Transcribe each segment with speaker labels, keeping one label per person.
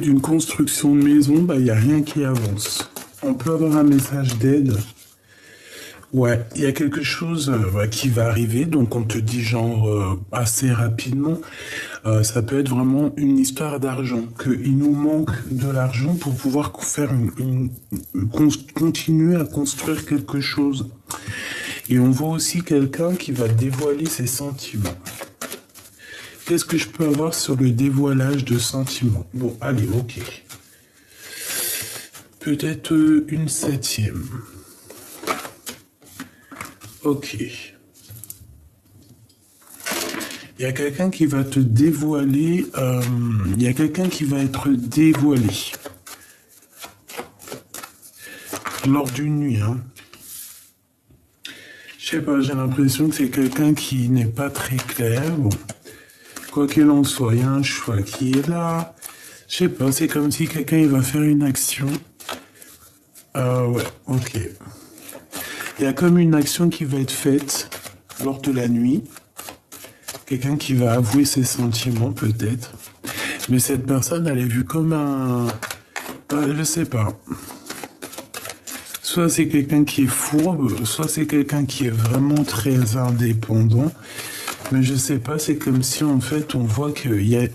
Speaker 1: d'une construction de maison, il n'y a rien qui avance. On peut avoir un message d'aide. Ouais, il y a quelque chose qui va arriver, donc on te dit genre assez rapidement. Ça peut être vraiment une histoire d'argent, qu'il nous manque de l'argent pour pouvoir faire continuer à construire quelque chose. Et on voit aussi quelqu'un qui va dévoiler ses sentiments. Qu'est-ce que je peux avoir sur le dévoilage de sentiments? Bon, allez, ok. Peut-être une 7e. Ok. Il y a quelqu'un qui va te dévoiler, il y a quelqu'un qui va être dévoilé lors d'une nuit. Hein. Je sais pas, j'ai l'impression que c'est quelqu'un qui n'est pas très clair. Bon, quoi qu'il en soit, il y a un choix qui est là. Je sais pas, c'est comme si quelqu'un il va faire une action. Ouais, ok. Il y a comme une action qui va être faite lors de la nuit. Quelqu'un qui va avouer ses sentiments, peut-être. Mais cette personne, elle est vue comme un... je sais pas. Soit c'est quelqu'un qui est fourbe, soit c'est quelqu'un qui est vraiment très indépendant. Mais je sais pas, c'est comme si, en fait, on voit qu'il y a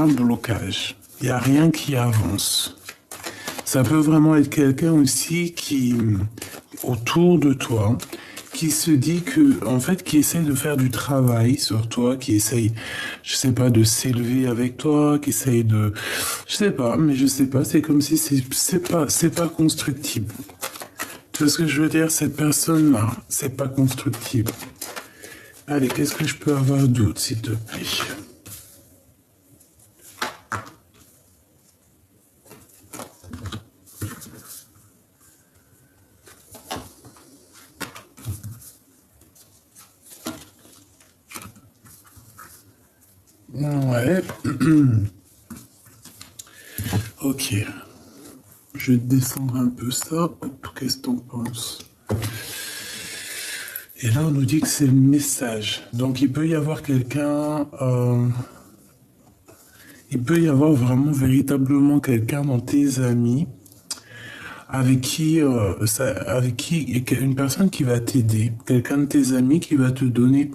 Speaker 1: un blocage. Il n'y a rien qui avance. Ça peut vraiment être quelqu'un aussi qui, autour de toi, qui se dit que, en fait, qui essaye de faire du travail sur toi, qui essaye, je sais pas, de s'élever avec toi, qui essaye de, je sais pas, mais je sais pas, c'est comme si c'est pas constructible. Tu vois ce que je veux dire? Cette personne-là, c'est pas constructible. Allez, qu'est-ce que je peux avoir d'autre, s'il te plaît? Ouais. Ok. Je vais descendre un peu ça. Qu'est-ce que t'en penses? Et là, on nous dit que c'est le message. Donc, il peut y avoir quelqu'un... il peut y avoir vraiment, véritablement quelqu'un dans tes amis avec qui une personne qui va t'aider. Quelqu'un de tes amis qui va te donner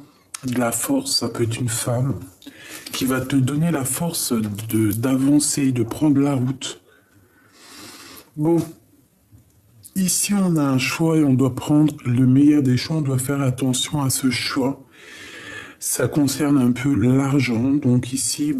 Speaker 1: de la force. Ça peut être une femme qui va te donner la force d'avancer, de prendre la route. Bon, ici on a un choix et on doit prendre le meilleur des choix, on doit faire attention à ce choix. Ça concerne un peu l'argent, donc ici,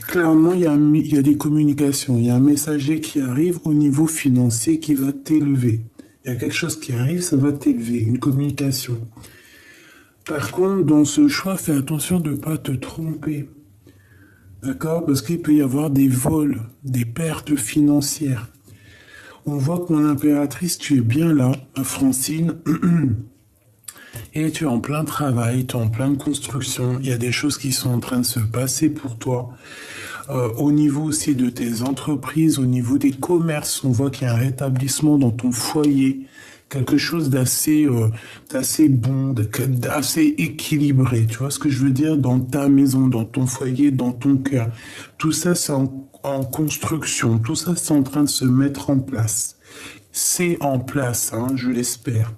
Speaker 1: clairement, il y a des communications, il y a un messager qui arrive au niveau financier qui va t'élever. Il y a quelque chose qui arrive, ça va t'élever, une communication. Par contre, dans ce choix, fais attention de ne pas te tromper. D'accord? Parce qu'il peut y avoir des vols, des pertes financières. On voit que mon impératrice, tu es bien là, Francine. Et tu es en plein travail, tu es en pleine construction. Il y a des choses qui sont en train de se passer pour toi. Au niveau aussi de tes entreprises, au niveau des commerces, on voit qu'il y a un rétablissement dans ton foyer. Quelque chose d'assez bon, d'assez équilibré. Tu vois ce que je veux dire? Dans ta maison, dans ton foyer, dans ton cœur. Tout ça, c'est en construction. Tout ça, c'est en train de se mettre en place. C'est en place, hein, je l'espère.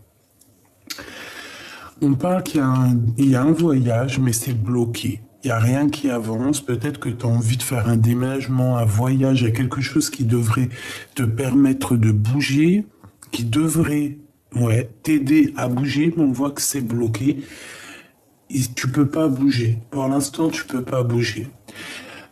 Speaker 1: On parle il y a un voyage, mais c'est bloqué. Il n'y a rien qui avance. Peut-être que tu as envie de faire un déménagement, un voyage, il y a quelque chose qui devrait te permettre de bouger, qui devrait t'aider à bouger, mais on voit que c'est bloqué. Et tu peux pas bouger. Pour l'instant, tu peux pas bouger.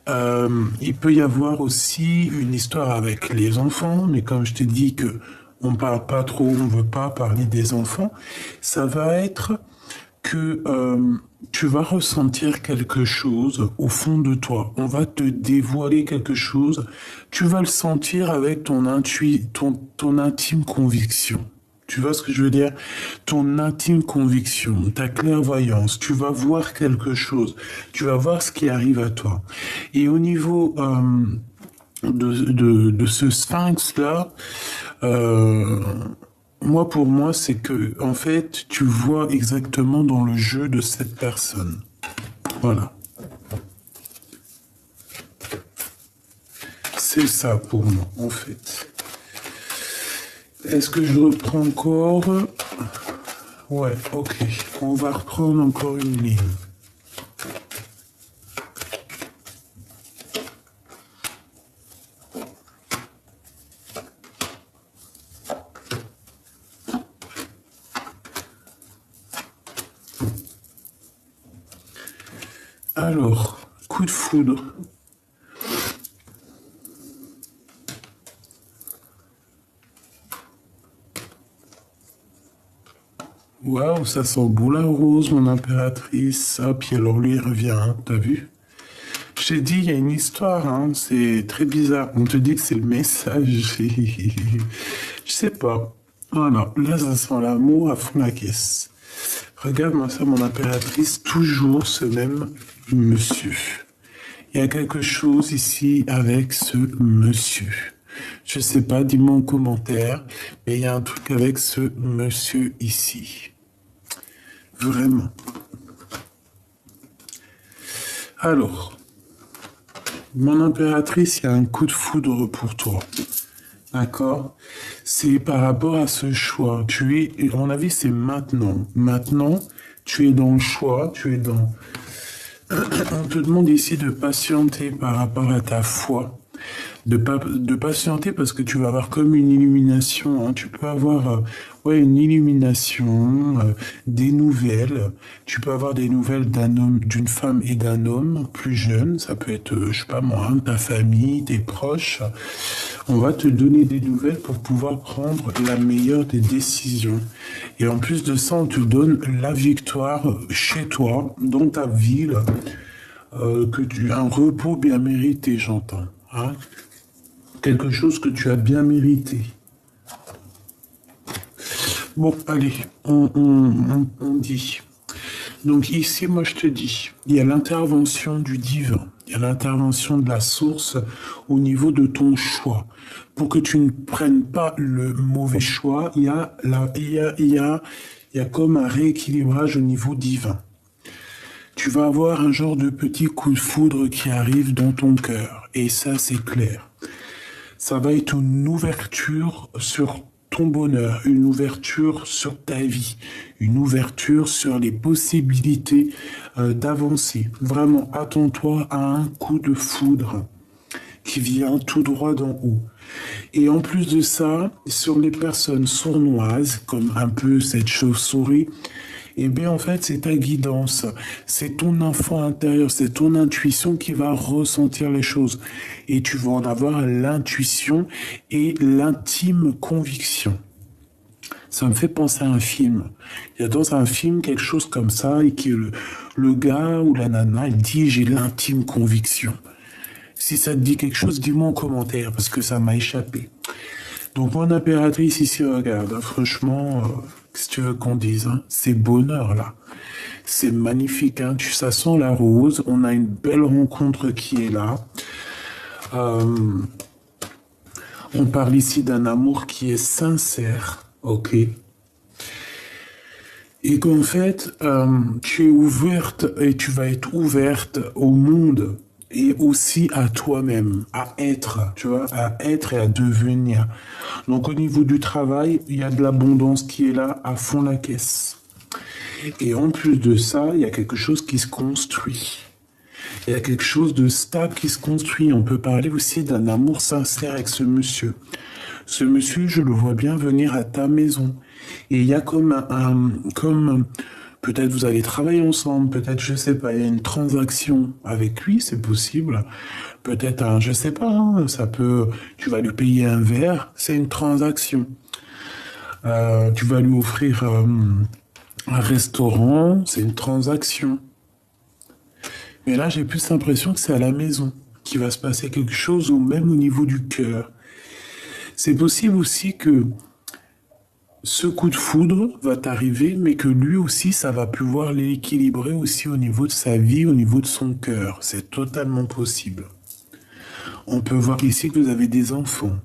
Speaker 1: Il peut y avoir aussi une histoire avec les enfants, mais comme je t'ai dit que on parle pas trop, on veut pas parler des enfants, ça va être que tu vas ressentir quelque chose au fond de toi. On va te dévoiler quelque chose. Tu vas le sentir avec ton intime conviction. Tu vois ce que je veux dire? Ton intime conviction, ta clairvoyance, tu vas voir quelque chose. Tu vas voir ce qui arrive à toi. Et au niveau de ce sphinx-là, pour moi, c'est que, en fait, tu vois exactement dans le jeu de cette personne. Voilà. C'est ça pour moi, en fait. Est-ce que je reprends encore? Ouais, ok. On va reprendre encore une ligne. Alors, coup de foudre. Waouh, ça sent bon la rose, mon impératrice. Ah, puis alors lui, il revient, hein, t'as vu? J'ai dit, il y a une histoire, hein, c'est très bizarre. On te dit que c'est le messager. Je sais pas. Voilà, là, ça sent l'amour à fond la caisse. Regarde-moi ça, mon impératrice, toujours ce même monsieur. Il y a quelque chose ici avec ce monsieur. Je sais pas, dis-moi en commentaire, mais il y a un truc avec ce monsieur ici. Vraiment. Alors, mon impératrice, il y a un coup de foudre pour toi. D'accord? C'est par rapport à ce choix. À mon avis, c'est maintenant. Maintenant, tu es dans le choix, tu es dans... On te demande ici de patienter par rapport à ta foi. De patienter parce que tu vas avoir comme une illumination, hein. Tu peux avoir une illumination, des nouvelles. Tu peux avoir des nouvelles d'un homme, d'une femme et d'un homme plus jeune. Ça peut être, je sais pas moi, hein, ta famille, tes proches. On va te donner des nouvelles pour pouvoir prendre la meilleure des décisions. Et en plus de ça, on te donne la victoire chez toi, dans ta ville, un repos bien mérité, j'entends. Hein, quelque chose que tu as bien mérité. Bon, allez, on dit. Donc ici, moi je te dis, il y a l'intervention du divin, il y a l'intervention de la source au niveau de ton choix. Pour que tu ne prennes pas le mauvais choix, il y a comme un rééquilibrage au niveau divin. Tu vas avoir un genre de petit coup de foudre qui arrive dans ton cœur. Et ça, c'est clair. Ça va être une ouverture sur ton bonheur, une ouverture sur ta vie, une ouverture sur les possibilités d'avancer. Vraiment, attends-toi à un coup de foudre qui vient tout droit d'en haut. Et en plus de ça, sur les personnes sournoises, comme un peu cette chauve-souris, eh bien, en fait, c'est ta guidance, c'est ton enfant intérieur, c'est ton intuition qui va ressentir les choses. Et tu vas en avoir l'intuition et l'intime conviction. Ça me fait penser à un film. Il y a dans un film quelque chose comme ça, et qui le gars ou la nana, il dit « j'ai l'intime conviction ». Si ça te dit quelque chose, dis-moi en commentaire, parce que ça m'a échappé. Donc, mon impératrice ici, regarde, hein, franchement... Qu'est-ce que tu veux qu'on dise, hein? C'est bonheur, là. C'est magnifique, hein? Ça sent la rose. On a une belle rencontre qui est là. On parle ici d'un amour qui est sincère, ok? Et qu'en fait, tu es ouverte et tu vas être ouverte au monde et aussi à toi-même, à être, tu vois, à être et à devenir. Donc au niveau du travail, il y a de l'abondance qui est là à fond la caisse. Et en plus de ça, il y a quelque chose qui se construit. Il y a quelque chose de stable qui se construit. On peut parler aussi d'un amour sincère avec ce monsieur. Ce monsieur, je le vois bien venir à ta maison. Et il y a comme peut-être vous allez travailler ensemble, peut-être, je sais pas, il y a une transaction avec lui, c'est possible. Peut-être, je sais pas, hein, tu vas lui payer un verre, c'est une transaction. Tu vas lui offrir un restaurant, c'est une transaction. Mais là, j'ai plus l'impression que c'est à la maison qu'il va se passer quelque chose, ou même au niveau du cœur. C'est possible aussi que ce coup de foudre va t'arriver, mais que lui aussi, ça va pouvoir l'équilibrer aussi au niveau de sa vie, au niveau de son cœur. C'est totalement possible. On peut voir ici que vous avez des enfants.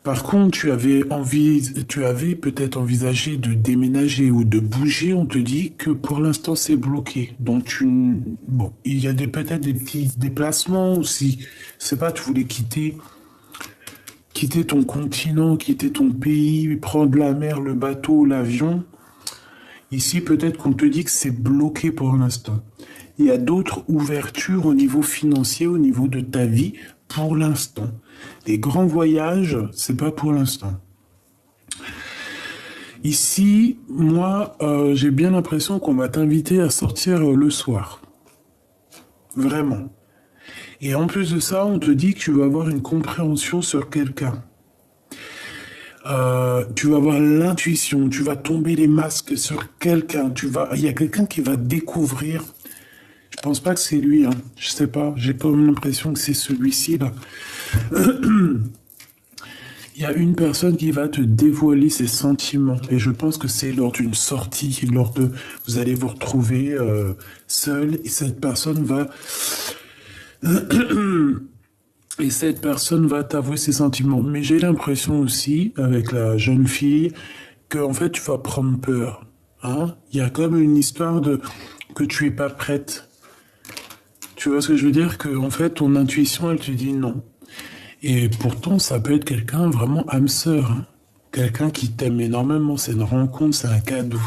Speaker 1: Par contre, tu avais peut-être envisagé de déménager ou de bouger. On te dit que pour l'instant, c'est bloqué. Donc, bon, il y a peut-être des petits déplacements aussi. C'est pas, tu voulais quitter ton continent, quitter ton pays, prendre la mer, le bateau, l'avion. Ici, peut-être qu'on te dit que c'est bloqué pour l'instant. Il y a d'autres ouvertures au niveau financier, au niveau de ta vie, pour l'instant. Les grands voyages, c'est pas pour l'instant. Ici, moi, j'ai bien l'impression qu'on va t'inviter à sortir le soir. Vraiment. Et en plus de ça, on te dit que tu vas avoir une compréhension sur quelqu'un. Tu vas avoir l'intuition, tu vas tomber les masques sur quelqu'un, il y a quelqu'un qui va découvrir. Je pense pas que c'est lui, hein. Je sais pas, j'ai quand même l'impression que c'est celui-ci là. Il y a une personne qui va te dévoiler ses sentiments et je pense que c'est lors d'une sortie, vous allez vous retrouver seul et cette personne va t'avouer ses sentiments. Mais j'ai l'impression aussi, avec la jeune fille, que en fait tu vas prendre peur. Hein? Il y a comme une histoire que tu es pas prête. Tu vois ce que je veux dire? Que en fait ton intuition elle te dit non. Et pourtant ça peut être quelqu'un vraiment âme sœur. Hein? Quelqu'un qui t'aime énormément. C'est une rencontre, c'est un cadeau.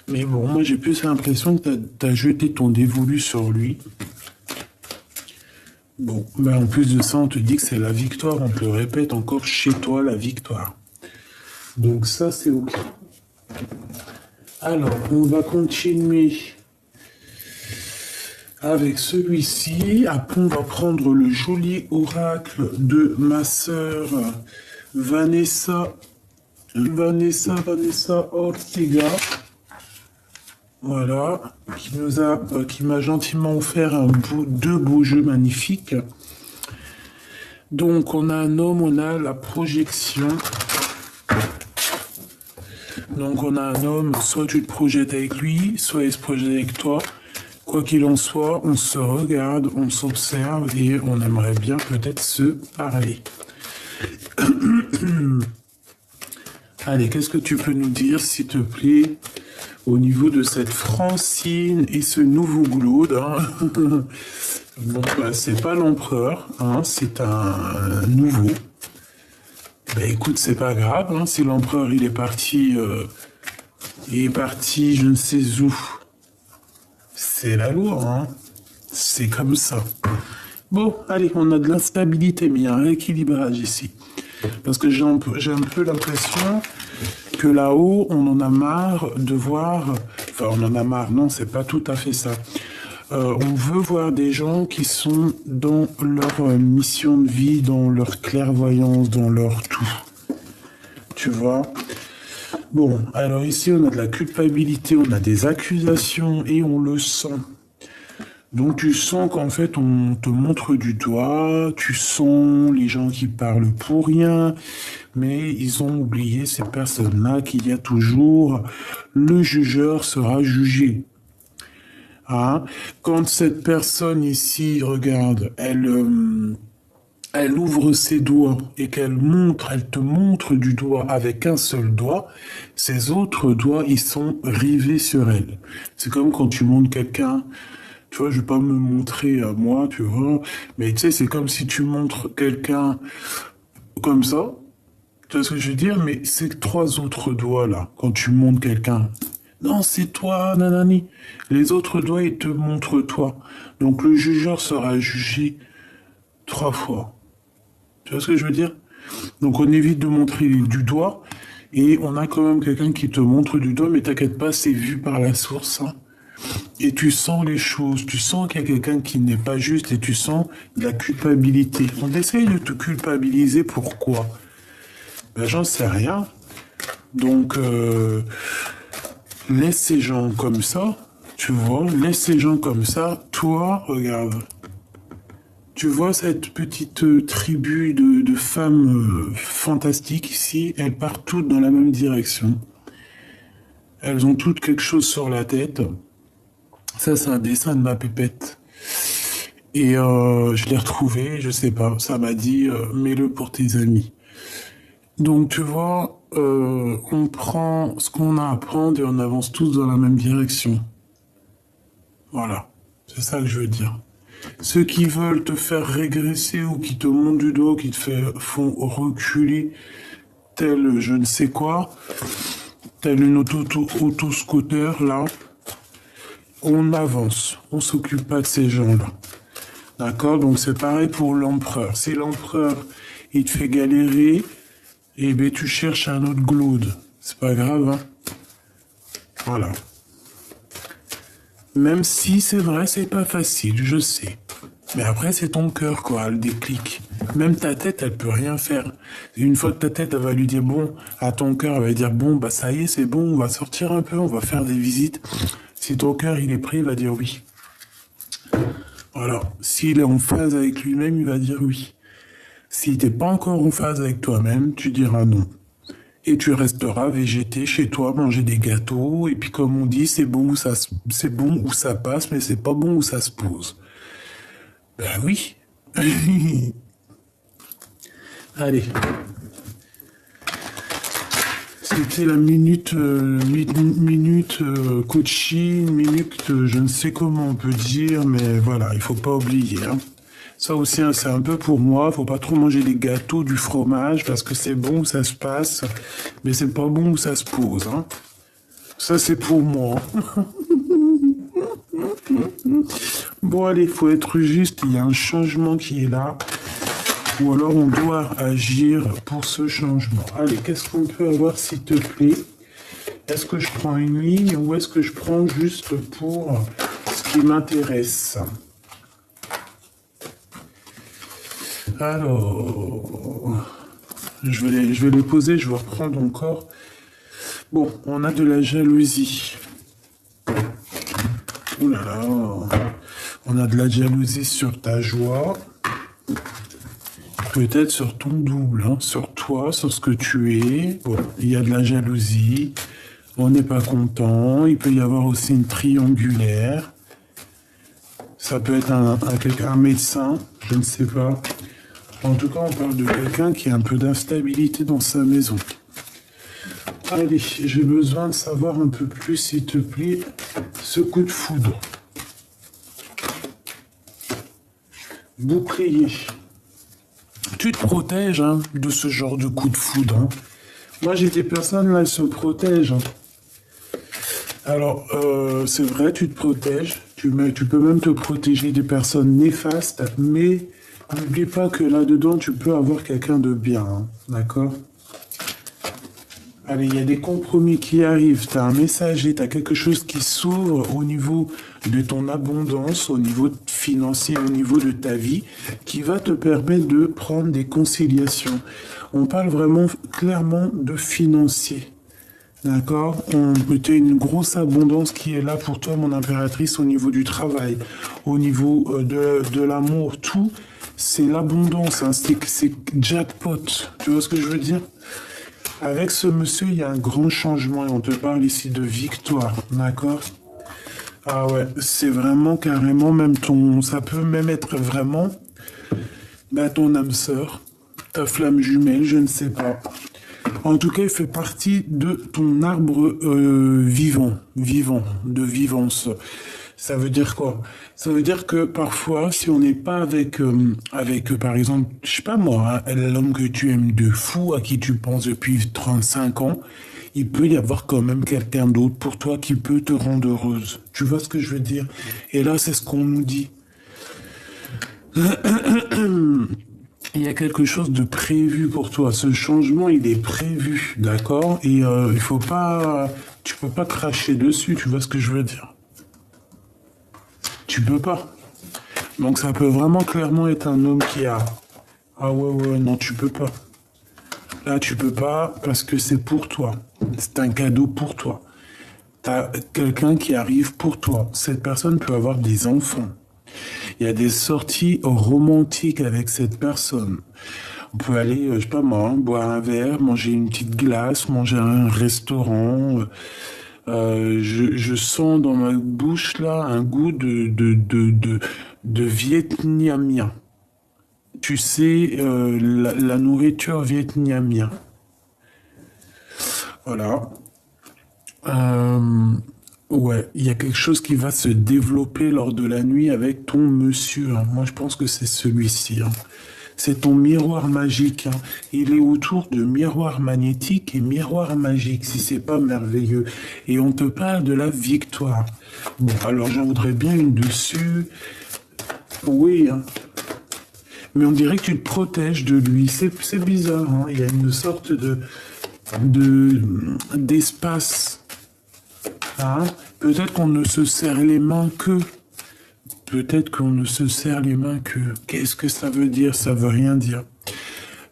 Speaker 1: Mais bon, moi j'ai plus l'impression que t'as jeté ton dévolu sur lui. Bon, ben en plus de ça, on te dit que c'est la victoire, on te le répète encore chez toi, la victoire. Donc ça, c'est ok. Alors, on va continuer avec celui-ci. Après, on va prendre le joli oracle de ma sœur Vanessa Ortega. Voilà, qui m'a gentiment offert deux beaux jeux magnifiques. Donc, on a un homme, on a la projection. Donc, on a un homme, soit tu te projettes avec lui, soit il se projette avec toi. Quoi qu'il en soit, on se regarde, on s'observe et on aimerait bien peut-être se parler. Allez, qu'est-ce que tu peux nous dire, s'il te plaît, au niveau de cette Francine et ce nouveau Glaude, hein. Bon, bah, c'est pas l'empereur, hein, c'est un nouveau. Bah écoute, c'est pas grave, hein, si l'empereur il est parti, je ne sais où. C'est la loi, hein. C'est comme ça. Bon, allez, on a de l'instabilité, mais il y a un rééquilibrage ici. Parce que j'ai un peu l'impression que là-haut, on en a marre de voir... Enfin, on en a marre, non, c'est pas tout à fait ça. On veut voir des gens qui sont dans leur mission de vie, dans leur clairvoyance, dans leur tout. Tu vois? Bon, alors ici, on a de la culpabilité, on a des accusations et on le sent. Donc tu sens qu'en fait on te montre du doigt, tu sens les gens qui parlent pour rien, mais ils ont oublié ces personnes-là qu'il y a toujours le jugeur sera jugé. Hein? Quand cette personne ici, regarde, elle ouvre ses doigts et elle te montre du doigt avec un seul doigt, ses autres doigts, ils sont rivés sur elle. C'est comme quand tu montres quelqu'un. Tu vois, je vais pas me montrer à moi, tu vois. Mais tu sais, c'est comme si tu montres quelqu'un comme ça. Tu vois ce que je veux dire? Mais ces trois autres doigts là, quand tu montres quelqu'un. Non, c'est toi, nanani. Les autres doigts, ils te montrent toi. Donc le jugeur sera jugé 3 fois. Tu vois ce que je veux dire? Donc on évite de montrer du doigt. Et on a quand même quelqu'un qui te montre du doigt, mais t'inquiète pas, c'est vu par la source, hein. Et tu sens les choses, tu sens qu'il y a quelqu'un qui n'est pas juste et tu sens de la culpabilité. On essaye de te culpabiliser, pourquoi? Ben j'en sais rien. Donc, laisse ces gens comme ça, tu vois, laisse ces gens comme ça. Toi, regarde, tu vois cette petite tribu de femmes fantastiques ici, elles partent toutes dans la même direction. Elles ont toutes quelque chose sur la tête. Ça, c'est un dessin de ma pépette. Et je l'ai retrouvé, je sais pas, ça m'a dit, mets-le pour tes amis. Donc, tu vois, on prend ce qu'on a à prendre et on avance tous dans la même direction. Voilà. C'est ça que je veux dire. Ceux qui veulent te faire régresser ou qui te montent du doigt, font reculer tel je ne sais quoi, tel une auto-scooter, là, on avance. On s'occupe pas de ces gens-là. D'accord? Donc c'est pareil pour l'empereur. Si l'empereur, il te fait galérer, eh ben tu cherches un autre glaude. C'est pas grave, hein? Voilà. Même si c'est vrai, c'est pas facile, je sais. Mais après, c'est ton cœur, quoi, le déclic. Même ta tête, elle peut rien faire. Une fois que ta tête, elle va lui dire bon, à ton cœur, elle va dire bon, bah ça y est, c'est bon, on va sortir un peu, on va faire des visites. Si ton cœur, il est prêt, il va dire oui. Voilà. S'il est en phase avec lui-même, il va dire oui. Si t'es pas encore en phase avec toi-même, tu diras non. Et tu resteras végété chez toi, manger des gâteaux, et puis comme on dit, c'est bon où ça passe, mais c'est pas bon où ça se pose. Ben oui. Allez. C'était la minute coaching, minute je ne sais comment on peut dire, mais voilà, il faut pas oublier. Hein. Ça aussi, hein, c'est un peu pour moi. Faut pas trop manger des gâteaux, du fromage, parce que c'est bon où ça se passe, mais c'est pas bon où ça se pose. Hein. Ça, c'est pour moi. Bon, allez, faut être juste. Il y a un changement qui est là. Ou alors on doit agir pour ce changement. Allez, qu'est-ce qu'on peut avoir, s'il te plaît? Est-ce que je prends une ligne ou est-ce que je prends juste pour ce qui m'intéresse? Alors, je vais les poser, je vais reprendre encore. Bon, on a de la jalousie. Ouh là là. On a de la jalousie sur ta joie. Peut-être sur ton double, hein, sur toi, sur ce que tu es. Bon, il y a de la jalousie. On n'est pas content. Il peut y avoir aussi une triangulaire. Ça peut être un médecin, je ne sais pas. En tout cas, on parle de quelqu'un qui a un peu d'instabilité dans sa maison. Allez, j'ai besoin de savoir un peu plus, s'il te plaît, ce coup de foudre. Bouclier. Tu te protèges hein, de ce genre de coup de foudre. Hein. Moi, j'ai des personnes là, elles se protègent. Hein. Alors, c'est vrai, tu te protèges. Tu peux même te protéger des personnes néfastes, mais n'oublie pas que là-dedans, tu peux avoir quelqu'un de bien. Hein. D'accord? Allez, il y a des compromis qui arrivent. Tu as un messager, tu as quelque chose qui s'ouvre au niveau de ton abondance, au niveau financier, au niveau de ta vie, qui va te permettre de prendre des conciliations. On parle vraiment clairement de financier. D'accord? Tu as une grosse abondance qui est là pour toi, mon impératrice, au niveau du travail, au niveau de l'amour, tout. C'est l'abondance, hein, c'est jackpot. Tu vois ce que je veux dire? Avec ce monsieur, il y a un grand changement et on te parle ici de victoire, d'accord? Ah ouais, c'est vraiment carrément même ça peut même être vraiment ton âme sœur, ta flamme jumelle, je ne sais pas. En tout cas, il fait partie de ton arbre de vivance. Ça veut dire quoi? Ça veut dire que parfois, si on n'est pas par exemple, je sais pas moi, hein, l'homme que tu aimes de fou, à qui tu penses depuis 35 ans, il peut y avoir quand même quelqu'un d'autre pour toi qui peut te rendre heureuse. Tu vois ce que je veux dire? Et là, c'est ce qu'on nous dit. Il y a quelque chose de prévu pour toi. Ce changement, il est prévu, d'accord? Et il faut pas, tu peux pas cracher dessus. Tu vois ce que je veux dire? Tu peux pas. Donc ça peut vraiment clairement être un homme qui a. Ah ouais, non, tu peux pas. Là, tu peux pas parce que c'est pour toi. C'est un cadeau pour toi. T'as quelqu'un qui arrive pour toi. Cette personne peut avoir des enfants. Il y a des sorties romantiques avec cette personne. On peut aller, je sais pas moi, hein, boire un verre, manger une petite glace, manger à un restaurant. Je sens dans ma bouche là un goût de vietnamien. Tu sais, la nourriture vietnamienne. Voilà. Euh, ouais, il y a quelque chose qui va se développer lors de la nuit avec ton monsieur, hein. Moi, je pense que c'est celui-ci, hein. C'est ton miroir magique, hein. Il est autour de miroir magnétique et miroir magique, si c'est pas merveilleux. Et on te parle de la victoire. Bon, alors j'en voudrais bien une dessus. Oui, hein. Mais on dirait que tu te protèges de lui. C'est bizarre, hein. Il y a une sorte de d'espace. Hein. Peut-être qu'on ne se serre les mains que. Peut-être qu'on ne se serre les mains que. Qu'est-ce que ça veut dire? Ça veut rien dire.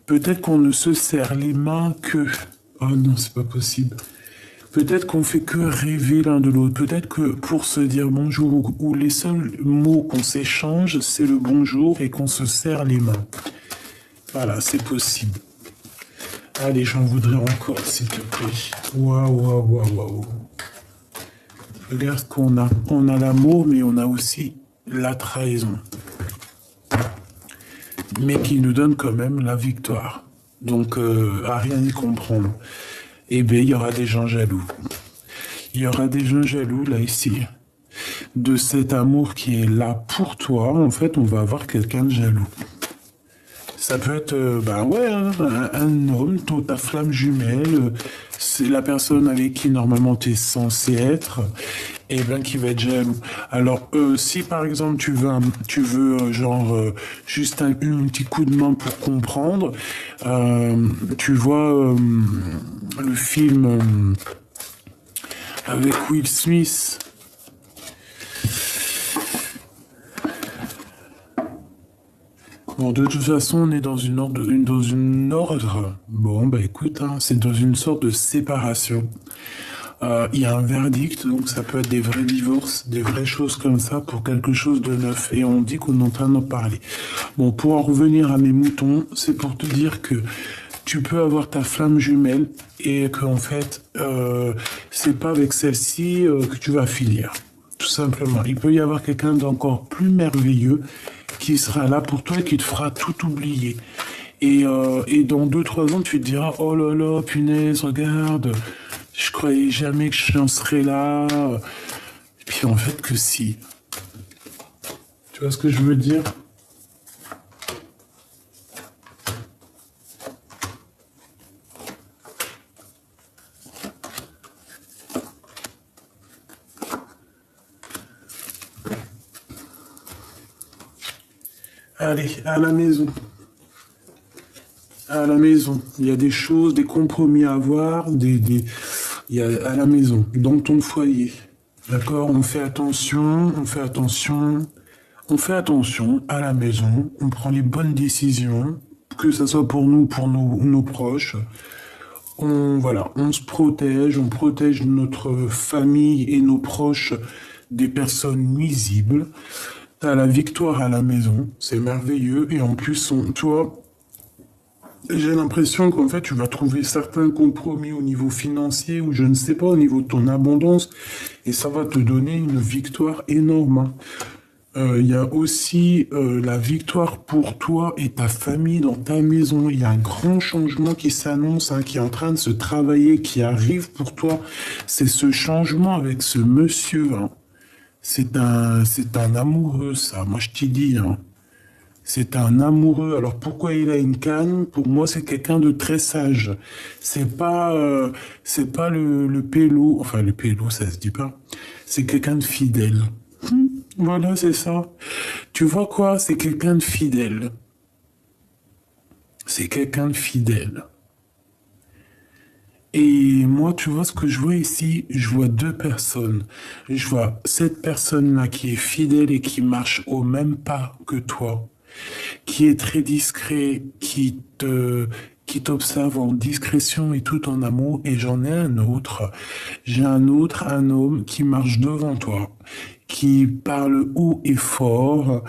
Speaker 1: Peut-être qu'on ne se serre les mains que. Oh non, c'est pas possible. Peut-être qu'on fait que rêver l'un de l'autre. Peut-être que pour se dire bonjour, ou les seuls mots qu'on s'échange, c'est le bonjour et qu'on se serre les mains. Voilà, c'est possible. Allez, j'en voudrais encore, s'il te plaît. Waouh, waouh, waouh, waouh. Regarde ce qu'on a. On a l'amour, mais on a aussi la trahison. Mais qui nous donne quand même la victoire. Donc, à rien y comprendre. Eh bien, il y aura des gens jaloux. Il y aura des gens jaloux, là, ici. De cet amour qui est là pour toi, en fait, on va avoir quelqu'un de jaloux. Ça peut être, ben ouais, hein, un homme, ta flamme jumelle, c'est la personne avec qui normalement tu es censé être, et bien qui va être jaloux. Alors, si par exemple juste un petit coup de main pour comprendre, tu vois le film avec Will Smith. Bon, de toute façon, on est dans une ordre. Bon, bah écoute, hein, c'est dans une sorte de séparation. Il y a un verdict, donc ça peut être des vrais divorces, des vraies choses comme ça pour quelque chose de neuf. Et on dit qu'on est en train d'en parler. Bon, pour en revenir à mes moutons, c'est pour te dire que tu peux avoir ta flamme jumelle et qu'en fait, c'est pas avec celle-ci que tu vas finir. Tout simplement. Il peut y avoir quelqu'un d'encore plus merveilleux qui sera là pour toi et qui te fera tout oublier. Et dans 2-3 ans, tu te diras, oh là là, punaise, regarde, je croyais jamais que j'en serais là. Et puis en fait que si. Tu vois ce que je veux dire? Allez, à la maison. À la maison. Il y a des choses, des compromis à avoir, il y a à la maison, dans ton foyer. D'accord? On fait attention, on fait attention, on fait attention à la maison, on prend les bonnes décisions, que ce soit pour nous, pour nos proches. Voilà, on protège notre famille et nos proches des personnes nuisibles. T'as la victoire à la maison, c'est merveilleux. Et en plus, toi, j'ai l'impression qu'en fait, tu vas trouver certains compromis au niveau financier ou je ne sais pas, au niveau de ton abondance. Et ça va te donner une victoire énorme. Il y a aussi la victoire pour toi et ta famille dans ta maison. Il y a un grand changement qui s'annonce, hein, qui est en train de se travailler, qui arrive pour toi. C'est ce changement avec ce monsieur, hein. C'est un amoureux, ça. Moi, je t'ai dit, hein. C'est un amoureux. Alors, pourquoi il a une canne? Pour moi, c'est quelqu'un de très sage. C'est pas le pélo. Enfin, le pélo, ça se dit pas. C'est quelqu'un de fidèle. Voilà, c'est ça. Tu vois quoi? C'est quelqu'un de fidèle. C'est quelqu'un de fidèle. Et moi, tu vois ce que je vois ici? Je vois deux personnes. Je vois cette personne-là qui est fidèle et qui marche au même pas que toi, qui est très discret, qui t'observe en discrétion et tout en amour. Et j'en ai un autre. J'ai un homme qui marche devant toi, qui parle haut et fort,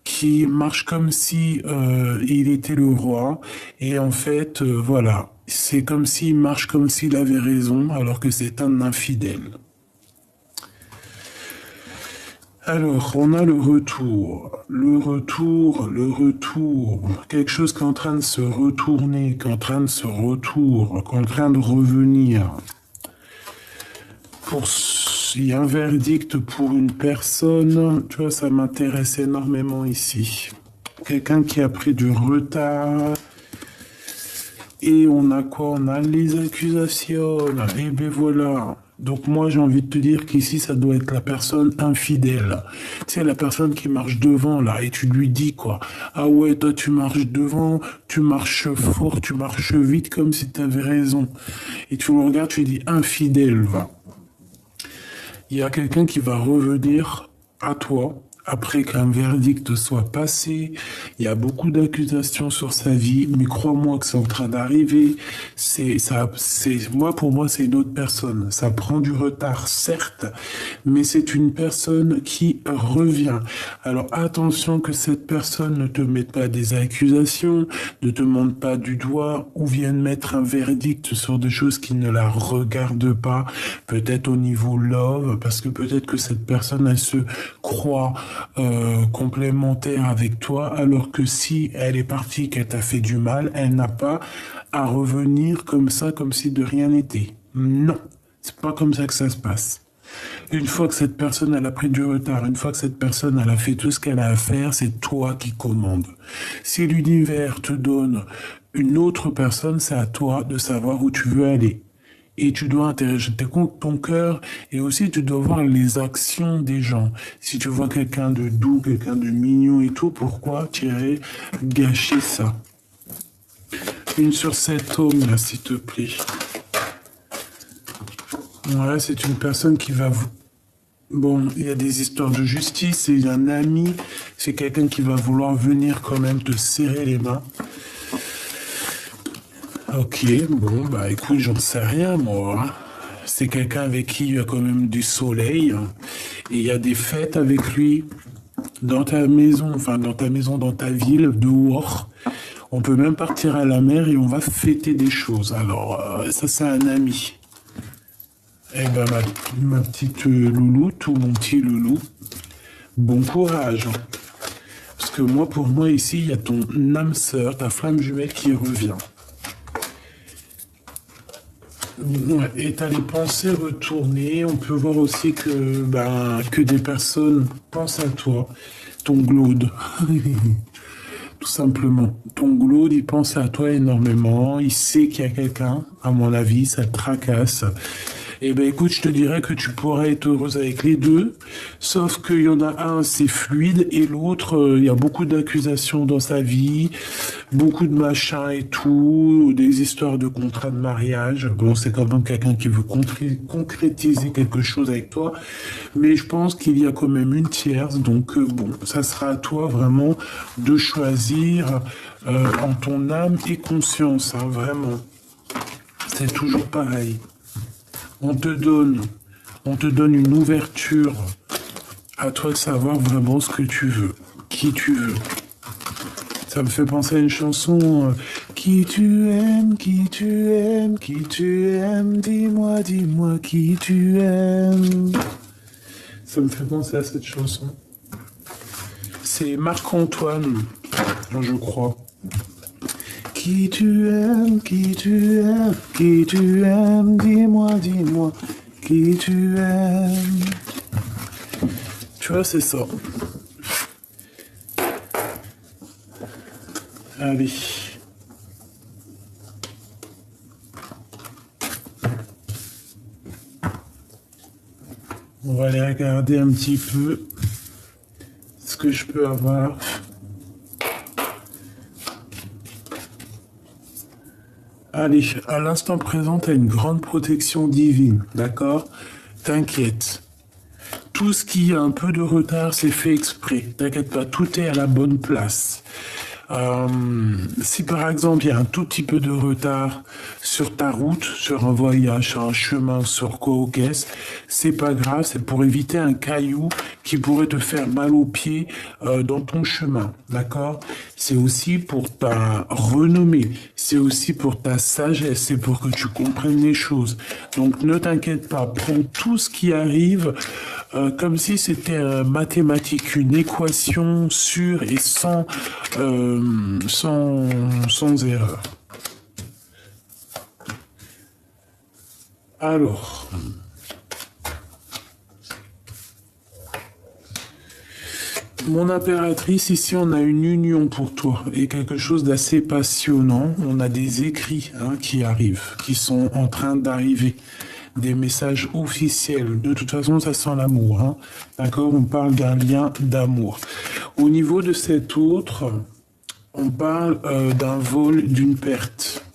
Speaker 1: qui marche comme si il était le roi. Et en fait, voilà, c'est comme s'il marche comme s'il avait raison, alors que c'est un infidèle. Alors, on a le retour. Le retour, le retour. Quelque chose qui est en train de se retourner, qui est en train de se retourner, qui est en train de revenir. Il y a un verdict pour une personne. Tu vois, ça m'intéresse énormément ici. Quelqu'un qui a pris du retard. Et on a quoi? On a les accusations. Et ben voilà. Donc moi, j'ai envie de te dire qu'ici, ça doit être la personne infidèle. Tu sais, la personne qui marche devant, là, et tu lui dis, quoi. Ah ouais, toi, tu marches devant, tu marches fort, tu marches vite, comme si tu avais raison. Et tu le regardes, tu lui dis, infidèle, va. Il y a quelqu'un qui va revenir à toi après qu'un verdict soit passé. Il y a beaucoup d'accusations sur sa vie, mais crois-moi que c'est en train d'arriver. Pour moi, c'est une autre personne. Ça prend du retard, certes, mais c'est une personne qui revient. Alors attention que cette personne ne te mette pas des accusations, ne te montre pas du doigt ou vienne mettre un verdict sur des choses qui ne la regardent pas, peut-être au niveau love, parce que peut-être que cette personne, elle se croit complémentaire avec toi, alors que si elle est partie, qu'elle t'a fait du mal, elle n'a pas à revenir comme ça, comme si de rien n'était. Non, c'est pas comme ça que ça se passe. Une fois que cette personne elle a pris du retard, une fois que cette personne elle a fait tout ce qu'elle a à faire, c'est toi qui commandes. Si l'univers te donne une autre personne, c'est à toi de savoir où tu veux aller. Et tu dois intéresser ton cœur et aussi tu dois voir les actions des gens. Si tu vois quelqu'un de doux, quelqu'un de mignon et tout, pourquoi tu irais gâcher ça? Une sur cet homme là, s'il te plaît. Voilà, c'est une personne qui va vous... Bon, il y a des histoires de justice, c'est un ami, c'est quelqu'un qui va vouloir venir quand même te serrer les mains. Ok, bon, bah écoute, j'en sais rien, moi. Hein. C'est quelqu'un avec qui il y a quand même du soleil. Hein. Et il y a des fêtes avec lui dans ta maison, dans ta ville, dehors. On peut même partir à la mer et on va fêter des choses. Alors, ça, c'est un ami. Eh ben, ma petite louloute ou mon petit loulou, bon courage. Hein. Parce que moi, pour moi, ici, il y a ton âme sœur, ta flamme jumelle qui revient. Ouais, et t'as les pensées retournées. On peut voir aussi que des personnes pensent à toi. Ton glaude. Tout simplement. Ton glaude, il pense à toi énormément. Il sait qu'il y a quelqu'un. À mon avis, ça te tracasse. Eh ben écoute, je te dirais que tu pourrais être heureuse avec les deux, sauf qu'il y en a un, c'est fluide, et l'autre, il y a beaucoup d'accusations dans sa vie, beaucoup de machins et tout, des histoires de contrats de mariage. Bon, c'est quand même quelqu'un qui veut concrétiser quelque chose avec toi, mais je pense qu'il y a quand même une tierce, donc bon, ça sera à toi vraiment de choisir en ton âme et conscience, hein, vraiment. C'est toujours pareil. On te donne une ouverture. À toi de savoir vraiment ce que tu veux, qui tu veux. Ça me fait penser à une chanson. Qui tu aimes, qui tu aimes, qui tu aimes, dis-moi, dis-moi qui tu aimes. Ça me fait penser à cette chanson. C'est Marc-Antoine, je crois. Qui tu aimes, qui tu aimes, qui tu aimes, dis-moi, dis-moi, qui tu aimes. Tu vois, c'est ça. Allez. On va aller regarder un petit peu ce que je peux avoir. Allez, à l'instant présent, tu as une grande protection divine, d'accord? T'inquiète. Tout ce qui a un peu de retard, c'est fait exprès. T'inquiète pas, tout est à la bonne place. Si par exemple il y a un tout petit peu de retard sur ta route, sur un voyage, sur un chemin, sur quoi au qu'est-ce, c'est pas grave, c'est pour éviter un caillou qui pourrait te faire mal aux pieds dans ton chemin, d'accord? C'est aussi pour ta renommée, c'est aussi pour ta sagesse, c'est pour que tu comprennes les choses. Donc ne t'inquiète pas, prends tout ce qui arrive comme si c'était mathématique, une équation sûre et sans erreur. Alors, mon impératrice, ici on a une union pour toi et quelque chose d'assez passionnant. On a des écrits qui arrivent, qui sont en train d'arriver. Des messages officiels. De toute façon, ça sent l'amour. D'accord? On parle d'un lien d'amour. Au niveau de cet autre, on parle d'un vol, d'une perte.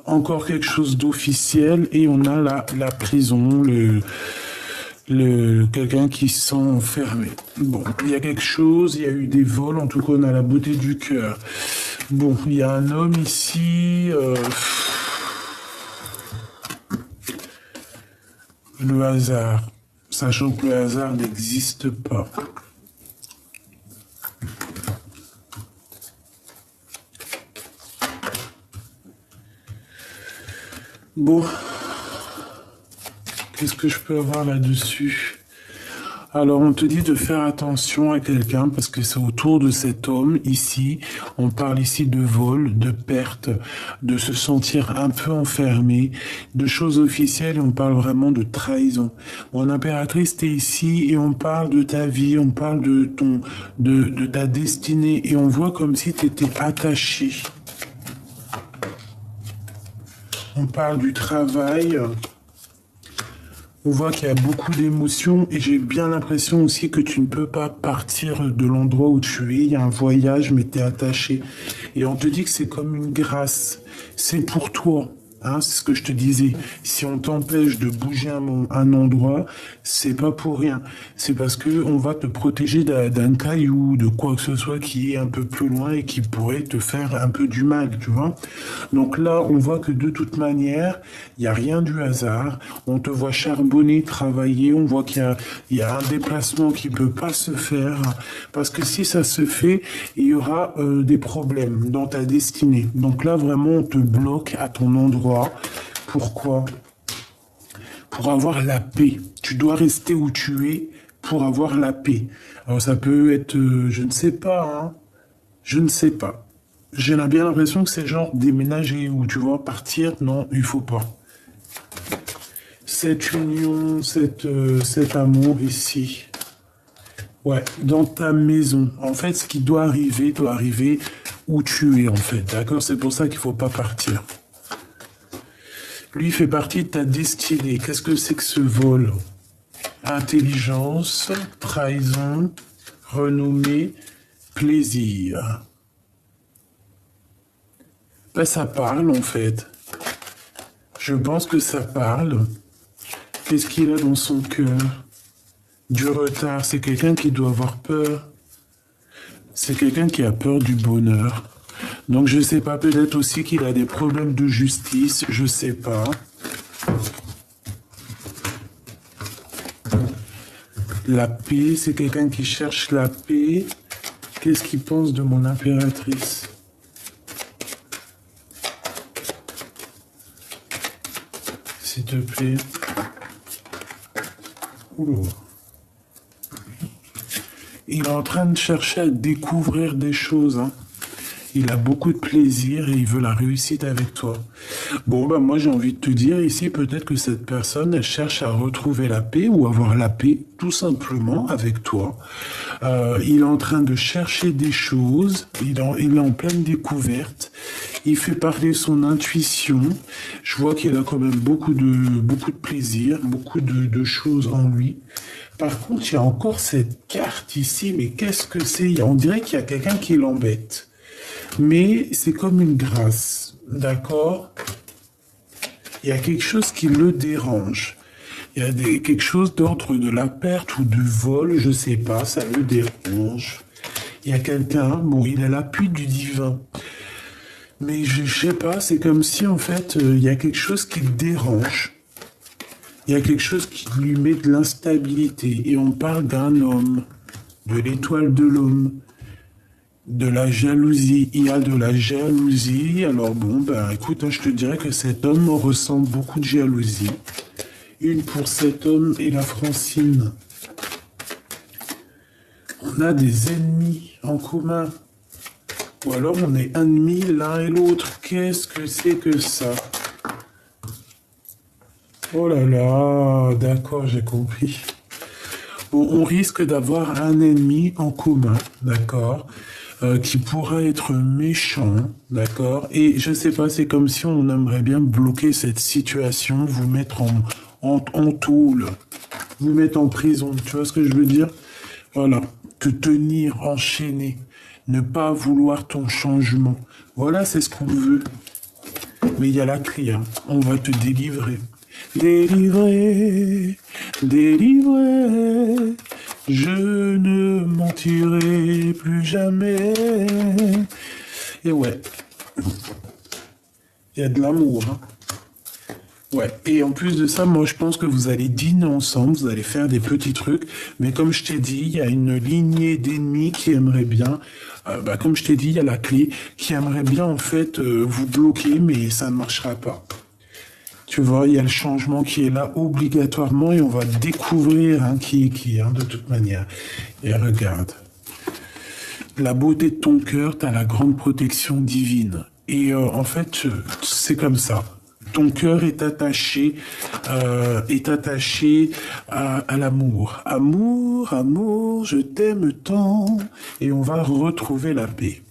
Speaker 1: Encore quelque chose d'officiel et on a la prison, quelqu'un qui se sent enfermé. Bon, il y a quelque chose, il y a eu des vols, en tout cas on a la beauté du cœur. Bon, il y a un homme ici... Le hasard, sachant que le hasard n'existe pas. Bon, qu'est-ce que je peux avoir là-dessus? Alors, on te dit de faire attention à quelqu'un parce que c'est autour de cet homme ici. On parle ici de vol, de perte, de se sentir un peu enfermé, de choses officielles et on parle vraiment de trahison. Mon impératrice, t'es ici et on parle de ta vie, on parle de ta destinée et on voit comme si t'étais attaché. On parle du travail. On voit qu'il y a beaucoup d'émotions et j'ai bien l'impression aussi que tu ne peux pas partir de l'endroit où tu es. Il y a un voyage, mais tu es attaché. Et on te dit que c'est comme une grâce. C'est pour toi. C'est ce que je te disais. Si on t'empêche de bouger un endroit, c'est pas pour rien. C'est parce que on va te protéger d'un caillou, de quoi que ce soit qui est un peu plus loin et qui pourrait te faire un peu du mal, tu vois. Donc là, on voit que de toute manière, il n'y a rien du hasard. On te voit charbonner, travailler. On voit qu'il y a un déplacement qui peut pas se faire. Parce que si ça se fait, il y aura des problèmes dans ta destinée. Donc là, vraiment, on te bloque à ton endroit. Pourquoi? Pour avoir la paix. Tu dois rester où tu es pour avoir la paix. Alors ça peut être, je ne sais pas, je ne sais pas. J'ai bien l'impression que c'est genre déménager ou tu vois partir. Non, il faut pas. Cette union, cet amour ici. Ouais, dans ta maison. En fait, ce qui doit arriver où tu es en fait. D'accord? C'est pour ça qu'il faut pas partir. Lui fait partie de ta destinée. Qu'est-ce que c'est que ce vol? Intelligence, trahison, renommée, plaisir. Ben, ça parle en fait. Je pense que ça parle. Qu'est-ce qu'il a dans son cœur? Du retard. C'est quelqu'un qui doit avoir peur. C'est quelqu'un qui a peur du bonheur. Donc je sais pas, peut-être aussi qu'il a des problèmes de justice, je sais pas. La paix, c'est quelqu'un qui cherche la paix. Qu'est-ce qu'il pense de mon impératrice? S'il te plaît. Oula. Il est en train de chercher à découvrir des choses, Il a beaucoup de plaisir et il veut la réussite avec toi. Bon, ben moi j'ai envie de te dire ici, peut-être que cette personne, elle cherche à retrouver la paix ou avoir la paix tout simplement avec toi. Il est en train de chercher des choses, il est en pleine découverte, il fait parler son intuition. Je vois qu'il a quand même beaucoup de plaisir, beaucoup de choses en lui. Par contre, il y a encore cette carte ici, mais qu'est-ce que c'est? On dirait qu'il y a quelqu'un qui l'embête. Mais c'est comme une grâce, d'accord? Il y a quelque chose qui le dérange. Il y a quelque chose d'ordre de la perte ou du vol, je sais pas, ça le dérange. Il y a quelqu'un, bon, il a l'appui du divin. Mais je sais pas, c'est comme si en fait, il y a quelque chose qui le dérange. Il y a quelque chose qui lui met de l'instabilité. Et on parle d'un homme, de l'étoile de l'homme, de la jalousie. Il y a de la jalousie. Alors bon, ben écoute, hein, je te dirais que cet homme ressent beaucoup de jalousie. Une pour cet homme et la Francine. On a des ennemis en commun. Ou alors on est ennemis l'un et l'autre. Qu'est-ce que c'est que ça? Oh là là, d'accord, j'ai compris. Bon, on risque d'avoir un ennemi en commun, d'accord, qui pourra être méchant, d'accord. Et je sais pas, c'est comme si on aimerait bien bloquer cette situation, vous mettre en tôle, vous mettre en prison. Tu vois ce que je veux dire? Voilà, te tenir enchaîné, ne pas vouloir ton changement. Voilà, c'est ce qu'on veut. Mais il y a la clé, hein. On va te délivrer. Délivré, délivré, je ne mentirai plus jamais. Et ouais, il y a de l'amour, hein. Ouais, et en plus de ça, moi je pense que vous allez dîner ensemble, vous allez faire des petits trucs, mais comme je t'ai dit, il y a une lignée d'ennemis qui aimerait bien, comme je t'ai dit, il y a la clé, qui aimerait bien en fait vous bloquer, mais ça ne marchera pas. Tu vois, il y a le changement qui est là obligatoirement et on va découvrir hein, qui est qui, hein, de toute manière. Et regarde, la beauté de ton cœur, t'as la grande protection divine. Et en fait, c'est comme ça. Ton cœur est attaché à l'amour. Amour, amour, je t'aime tant. Et on va retrouver la paix.